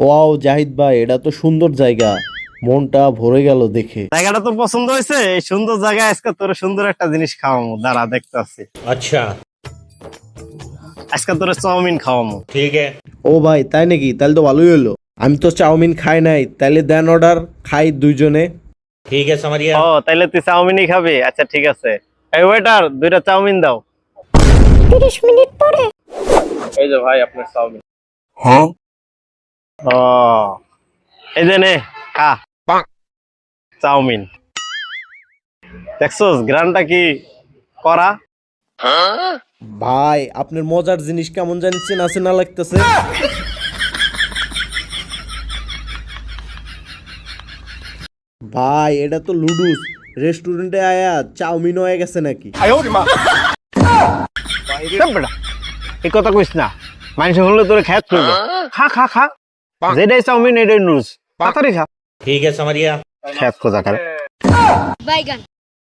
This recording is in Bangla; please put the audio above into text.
ওয়াও জাহিদ ভাই, এটা তো সুন্দর জায়গা, মনটা ভরে গেল দেখে। জায়গাটা তো পছন্দ হয়েছে। এই সুন্দর জায়গায় আজকে তোর সুন্দর একটা জিনিস খাওয়ামো, দাঁড়া দেখতে আসছি। अच्छा আজকে তোর চাউমিন খাওয়ামো। ठीक है। ও ভাই তাই নাকি? তাহলে তো ভালোই হলো। আমি তো চাউমিন খাই নাই, তাহলে দেন অর্ডার, খাই দুইজনে। ठीक है समझ गया। ও তাইলে তুই চাউমিনই খাবি? আচ্ছা ঠিক আছে। এই ওয়েটার, 2টা চাউমিন দাও। 30 মিনিট পরে। এই যে ভাই আপনার চাউমিন। हाँ ও এই যে নে খা চাউমিন। দেখছোস গ্রানটা কি করা? ভাই আপনার মজার জিনিস কেমন জানি চেনা চেনা লাগতেছে। ভাই এটা তো লুডুস, রেস্টুরেন্টে আয়া চাউমিন হয়ে গেছে নাকি? এই কথা কইস না, মানুষ হলে তোরে খেত করবে। খা খা খা, যেটাই চাউমিন এটাই নুডলস, তাড়াতাড়ি খা। ठीक है समझ गया। খেত খোঁজা করে। বাইগান।